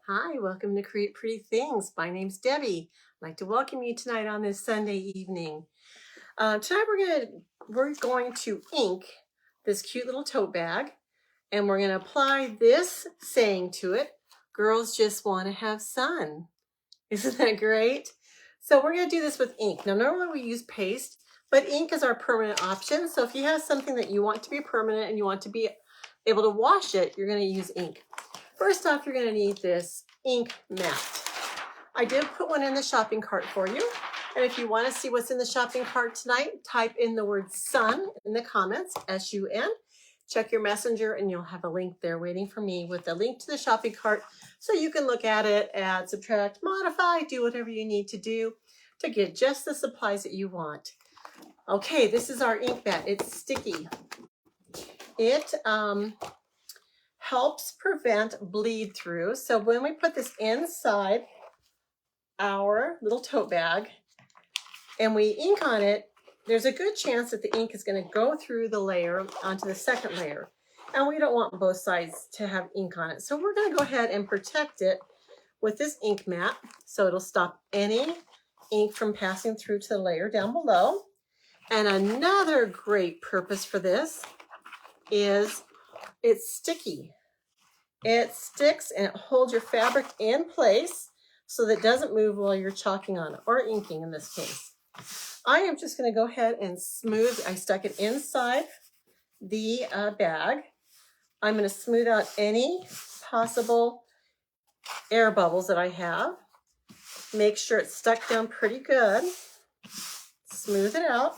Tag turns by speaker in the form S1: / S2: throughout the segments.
S1: Hi, welcome to Create Pretty Things. My name's Debbie. I'd like to welcome you tonight on this Sunday evening. Tonight we're going to ink this cute little tote bag, and we're going to apply this saying to it: girls just want to have sun. Isn't that great? So we're going to do this with ink. Now normally we use paste, but ink is our permanent option. So if you have something that you want to be permanent and you want to be able to wash it, you're going to use ink. First off, you're going to need this ink mat. I did put one in the shopping cart for you. And if you want to see what's in the shopping cart tonight, type in the word sun in the comments, S-U-N. Check your messenger and you'll have a link there waiting for me with a link to the shopping cart so you can look at it, add, subtract, modify, do whatever you need to do to get just the supplies that you want. Okay, this is our ink mat. It's sticky. It helps prevent bleed through. So when we put this inside our little tote bag and we ink on it, there's a good chance that the ink is going to go through the layer onto the second layer. And we don't want both sides to have ink on it. So we're going to go ahead and protect it with this ink mat so it'll stop any ink from passing through to the layer down below. And another great purpose for this is it's sticky. It sticks and it holds your fabric in place so that it doesn't move while you're chalking on it, or inking in this case. I am just going to go ahead and smooth. I stuck it inside the bag. I'm going to smooth out any possible air bubbles that I have. Make sure it's stuck down pretty good. Smooth it out.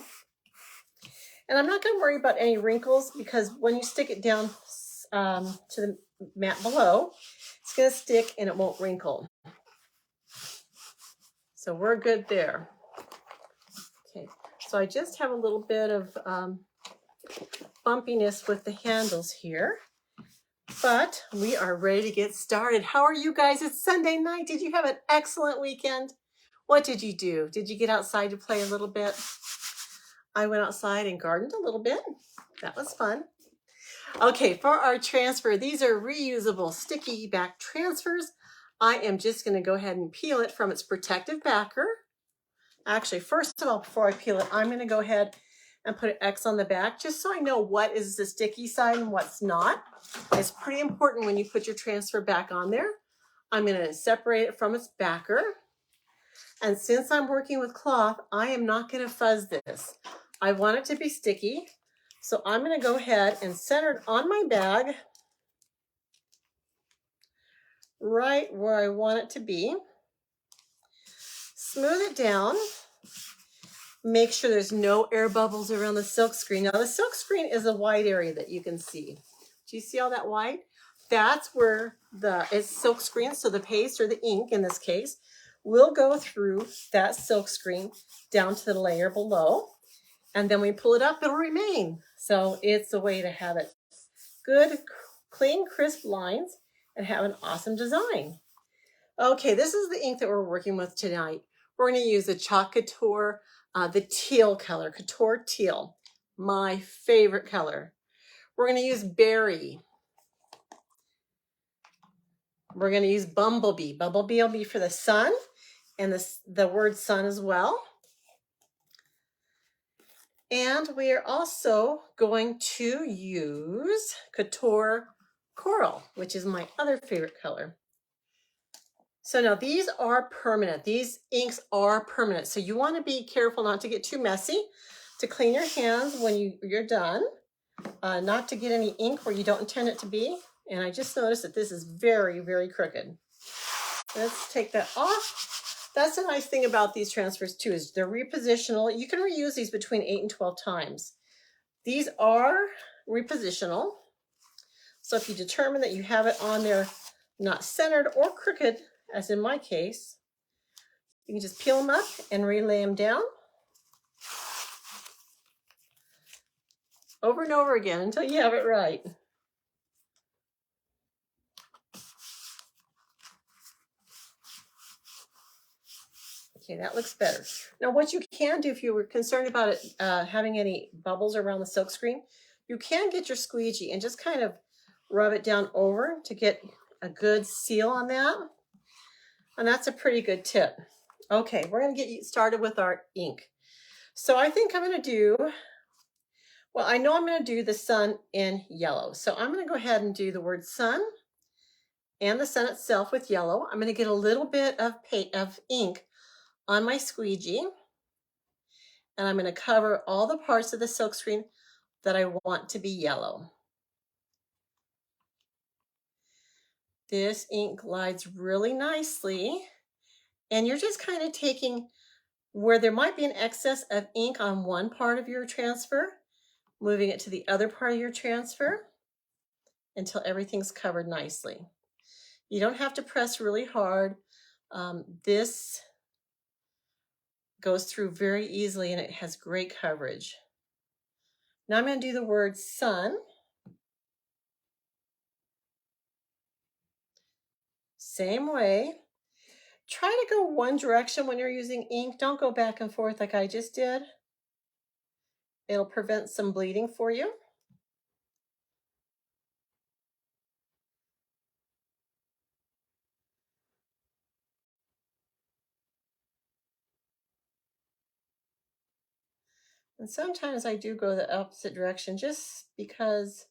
S1: And I'm not going to worry about any wrinkles because when you stick it down to the mat below, it's going to stick and it won't wrinkle. So we're good there. Okay, so I just have a little bit of bumpiness with the handles here, but we are ready to get started. How are you guys? It's Sunday night. Did you have an excellent weekend? What did you do? Did you get outside to play a little bit? I went outside and gardened a little bit. That was fun. Okay, for our transfer, these are reusable sticky back transfers. I am just going to go ahead and peel it from its protective backer. Actually, first of all, before I peel it, I'm going to go ahead and put an X on the back just so I know what is the sticky side and what's not. It's pretty important when you put your transfer back on there. I'm going to separate it from its backer. And since I'm working with cloth, I am not going to fuzz this. I want it to be sticky. So I'm going to go ahead and center it on my bag right where I want it to be. Smooth it down. Make sure there's no air bubbles around the silk screen. Now the silk screen is a white area that you can see. Do you see all that white? That's where it's silk screen, so the paste or the ink in this case will go through that silk screen down to the layer below. And then we pull it up, it'll remain. So it's a way to have it good, clean, crisp lines and have an awesome design. Okay, this is the ink that we're working with tonight. We're going to use the Chalk Couture, the teal color, Couture Teal, my favorite color. We're going to use Berry. We're going to use Bumblebee. Bumblebee will be for the sun and the word sun as well. And we are also going to use Couture Coral, which is my other favorite color. So now these are permanent. These inks are permanent. So you want to be careful not to get too messy, to clean your hands when you're done, not to get any ink where you don't intend it to be. And I just noticed that this is very, very crooked. Let's take that off. That's a nice thing about these transfers too, is they're repositional. You can reuse these between 8 and 12 times. These are repositional. So if you determine that you have it on there not centered or crooked, as in my case, you can just peel them up and relay them down over and over again until you have it right. Okay, that looks better. Now what you can do if you were concerned about it having any bubbles around the silk screen, you can get your squeegee and just kind of rub it down over to get a good seal on that. And that's a pretty good tip. Okay, we're going to get started with our ink. So I think I'm going to do, well, I know I'm going to do the sun in yellow. So I'm going to go ahead and do the word sun and the sun itself with yellow. I'm going to get a little bit of ink on my squeegee, and I'm going to cover all the parts of the silkscreen that I want to be yellow. This ink glides really nicely, and you're just kind of taking where there might be an excess of ink on one part of your transfer, moving it to the other part of your transfer until everything's covered nicely. You don't have to press really hard. This goes through very easily and it has great coverage. Now I'm going to do the word sun. Same way. Try to go one direction when you're using ink. Don't go back and forth like I just did. It'll prevent some bleeding for you. And sometimes I do go the opposite direction just because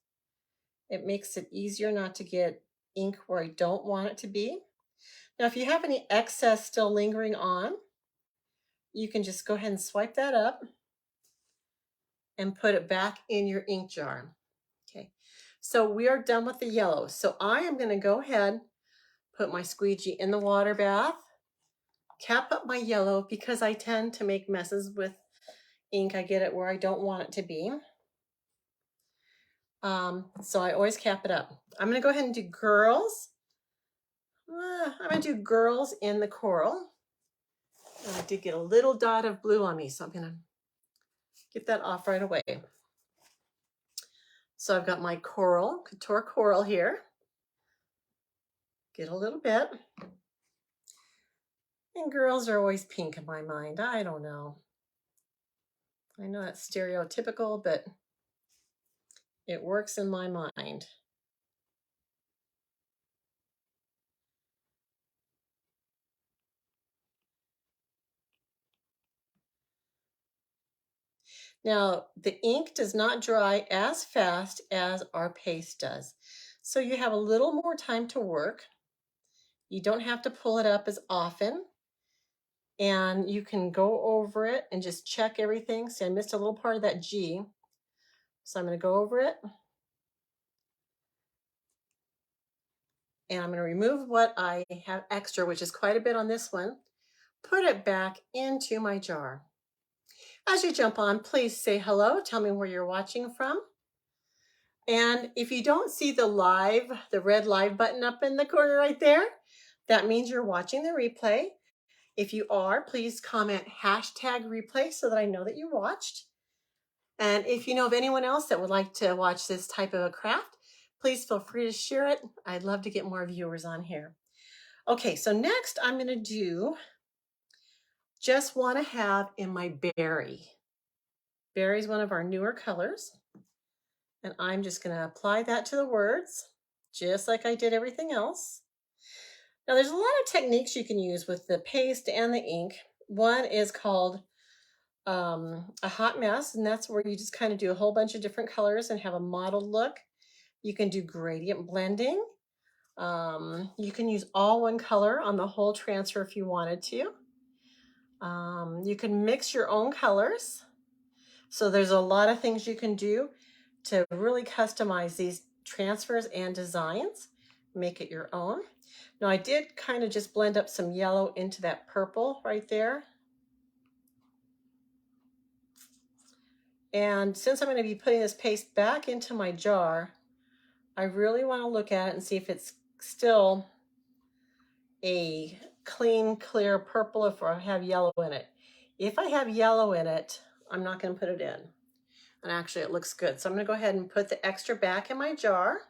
S1: it makes it easier not to get ink where I don't want it to be. Now, if you have any excess still lingering on, you can just go ahead and swipe that up and put it back in your ink jar. Okay, so we are done with the yellow. So I am going to go ahead, put my squeegee in the water bath, cap up my yellow because I tend to make messes with ink. I get it where I don't want it to be. So I always cap it up. I'm going to go ahead and do girls. I'm going to do girls in the coral. And I did get a little dot of blue on me, so I'm going to get that off right away. So I've got my coral, couture coral here. Get a little bit. And girls are always pink in my mind. I don't know. I know that's stereotypical, but it works in my mind. Now, the ink does not dry as fast as our paste does. So you have a little more time to work. You don't have to pull it up as often. And you can go over it and just check everything. See, I missed a little part of that G. So I'm going to go over it. And I'm going to remove what I have extra, which is quite a bit on this one. Put it back into my jar. As you jump on, please say hello. Tell me where you're watching from. And if you don't see the red live button up in the corner right there, that means you're watching the replay. If you are, please comment #replay so that I know that you watched. And if you know of anyone else that would like to watch this type of a craft, please feel free to share it. I'd love to get more viewers on here. Okay, so next I'm going to do Just Want to Have in my berry. Berry is one of our newer colors. And I'm just going to apply that to the words, just like I did everything else. Now, there's a lot of techniques you can use with the paste and the ink. One is called a hot mess, and that's where you just kind of do a whole bunch of different colors and have a mottled look. You can do gradient blending. You can use all one color on the whole transfer if you wanted to. You can mix your own colors. So there's a lot of things you can do to really customize these transfers and designs, make it your own. Now I did kind of just blend up some yellow into that purple right there. And since I'm going to be putting this paste back into my jar, I really want to look at it and see if it's still a clean, clear purple if I have yellow in it. If I have yellow in it, I'm not going to put it in. And actually it looks good. So I'm going to go ahead and put the extra back in my jar.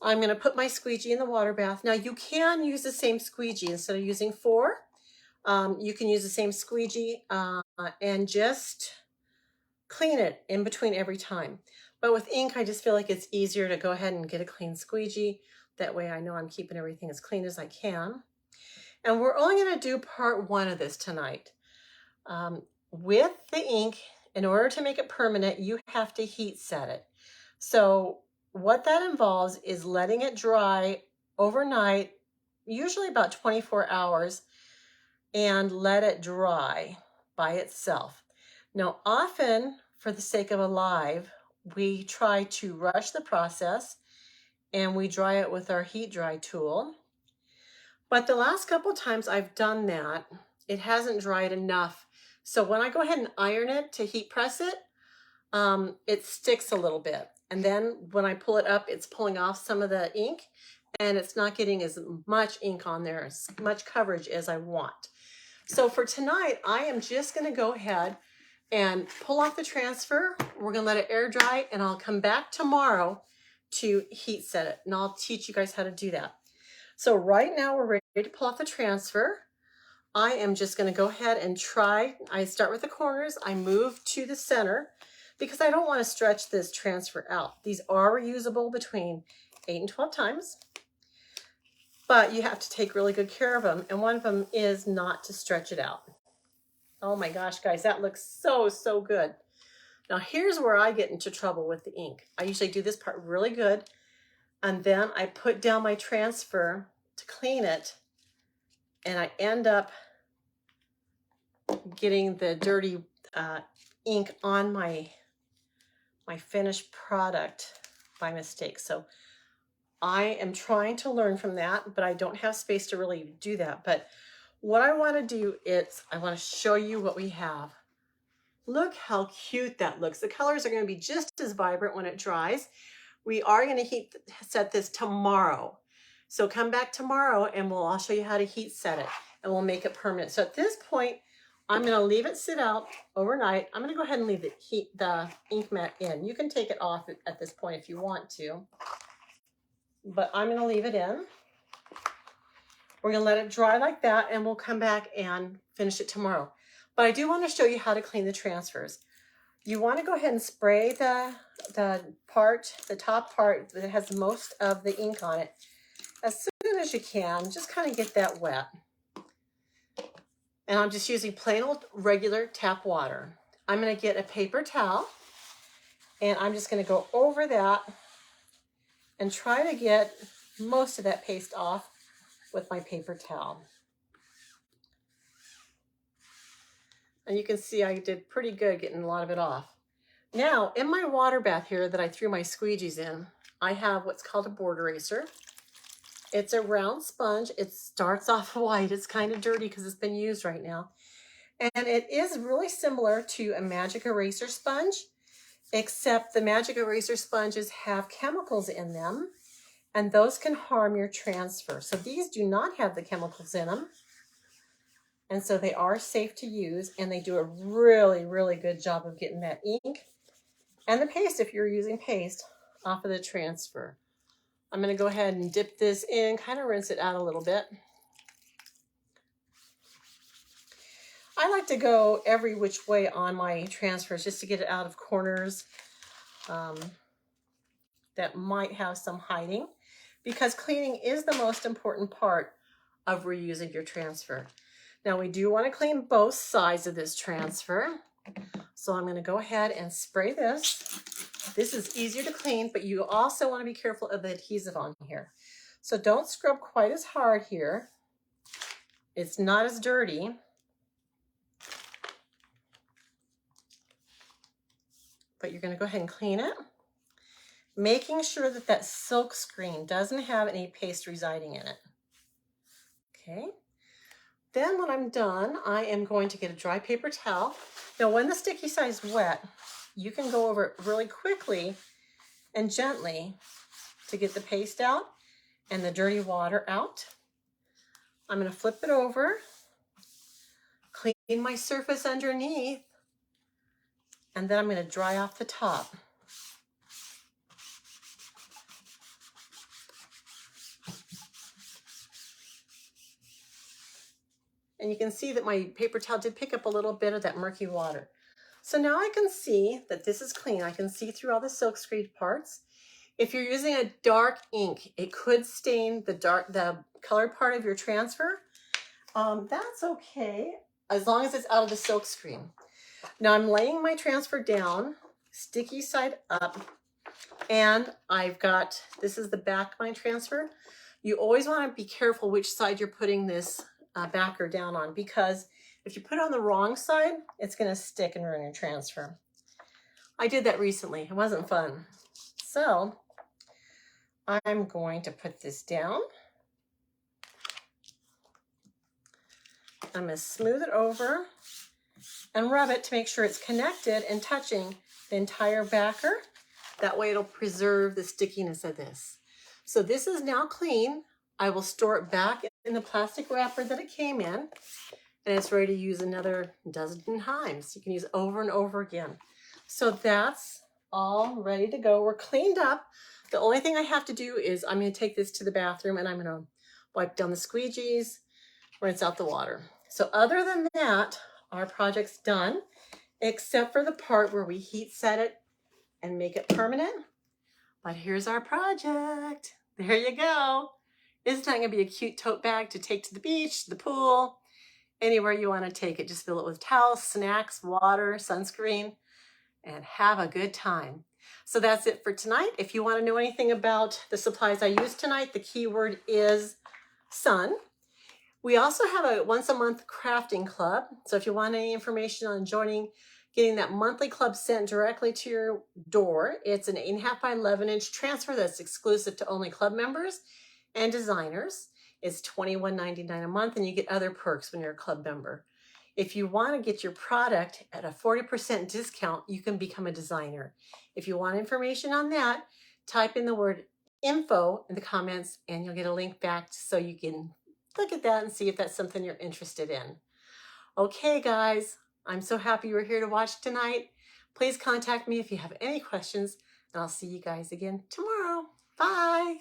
S1: I'm going to put my squeegee in the water bath. Now you can use the same squeegee instead of using 4. You can use the same squeegee and just clean it in between every time. But with ink, I just feel like it's easier to go ahead and get a clean squeegee. That way I know I'm keeping everything as clean as I can. And we're only going to do part 1 of this tonight. With the ink, in order to make it permanent, you have to heat set it. So what that involves is letting it dry overnight, usually about 24 hours, and let it dry by itself. Now, often, for the sake of Alive, we try to rush the process and we dry it with our heat dry tool. But the last couple times I've done that, it hasn't dried enough. So when I go ahead and iron it to heat press it, it sticks a little bit. And then when I pull it up, it's pulling off some of the ink and it's not getting as much ink on there, as much coverage as I want. So for tonight, I am just going to go ahead and pull off the transfer. We're going to let it air dry and I'll come back tomorrow to heat set it. And I'll teach you guys how to do that. So right now we're ready to pull off the transfer. I am just going to go ahead and try. I start with the corners. I move to the center because I don't want to stretch this transfer out. These are reusable between 8 and 12 times, but you have to take really good care of them. And one of them is not to stretch it out. Oh my gosh, guys, that looks so, so good. Now here's where I get into trouble with the ink. I usually do this part really good. And then I put down my transfer to clean it. And I end up getting the dirty ink on my finished product by mistake. So I am trying to learn from that, but I don't have space to really do that. But what I want to do is I want to show you what we have. Look how cute that looks. The colors are going to be just as vibrant when it dries. We are going to heat set this tomorrow. So come back tomorrow and I'll show you how to heat set it and we'll make it permanent. So at this point, I'm going to leave it sit out overnight. I'm going to go ahead and leave the ink mat in. You can take it off at this point if you want to, but I'm going to leave it in. We're going to let it dry like that and we'll come back and finish it tomorrow. But I do want to show you how to clean the transfers. You want to go ahead and spray the top part that has most of the ink on it as soon as you can. Just kind of get that wet. And I'm just using plain old regular tap water. I'm going to get a paper towel and I'm just going to go over that and try to get most of that paste off with my paper towel. And you can see I did pretty good getting a lot of it off. Now, in my water bath here that I threw my squeegees in, I have what's called a board eraser. It's a round sponge. It starts off white. It's kind of dirty because it's been used right now. And it is really similar to a magic eraser sponge, except the magic eraser sponges have chemicals in them, and those can harm your transfer. So these do not have the chemicals in them. And so they are safe to use, and they do a really, really good job of getting that ink and the paste, if you're using paste, off of the transfer. I'm going to go ahead and dip this in, kind of rinse it out a little bit. I like to go every which way on my transfers just to get it out of corners that might have some hiding, because cleaning is the most important part of reusing your transfer. Now we do want to clean both sides of this transfer. So I'm going to go ahead and spray this. This is easier to clean, but you also want to be careful of the adhesive on here. So don't scrub quite as hard here. It's not as dirty. But you're going to go ahead and clean it, making sure that that silk screen doesn't have any paste residing in it. Okay. Then when I'm done, I am going to get a dry paper towel. Now when the sticky side is wet, you can go over it really quickly and gently to get the paste out and the dirty water out. I'm going to flip it over, clean my surface underneath, and then I'm going to dry off the top. And you can see that my paper towel did pick up a little bit of that murky water. So now I can see that this is clean. I can see through all the silk screen parts. If you're using a dark ink, it could stain the colored part of your transfer. That's okay, as long as it's out of the silk screen. Now I'm laying my transfer down, sticky side up, and I've got, this is the back of my transfer. You always want to be careful which side you're putting this backer down on, because if you put it on the wrong side, it's going to stick and ruin your transfer. I did that recently. It wasn't fun. So I'm going to put this down. I'm going to smooth it over and rub it to make sure it's connected and touching the entire backer. That way it'll preserve the stickiness of this. So this is now clean. I will store it back in the plastic wrapper that it came in, and it's ready to use another dozen times. You can use it over and over again. So that's all ready to go. We're cleaned up. The only thing I have to do is I'm going to take this to the bathroom and I'm going to wipe down the squeegees, rinse out the water. So other than that, our project's done, except for the part where we heat set it and make it permanent. But here's our project. There you go. Isn't that going to be a cute tote bag to take to the beach, the pool, anywhere you want to take it? Just fill it with towels, snacks, water, sunscreen, and have a good time. So that's it for tonight. If you want to know anything about the supplies I used tonight, the keyword is sun. We also have a once a month crafting club. So if you want any information on joining, getting that monthly club sent directly to your door, it's an 8.5 by 11-inch transfer that's exclusive to only club members and designers. It's $21.99 a month, and you get other perks when you're a club member. If you want to get your product at a 40% discount, you can become a designer. If you want information on that, type in the word info in the comments and you'll get a link back so you can look at that and see if that's something you're interested in. Okay, guys, I'm so happy you were here to watch tonight. Please contact me if you have any questions, and I'll see you guys again tomorrow. Bye.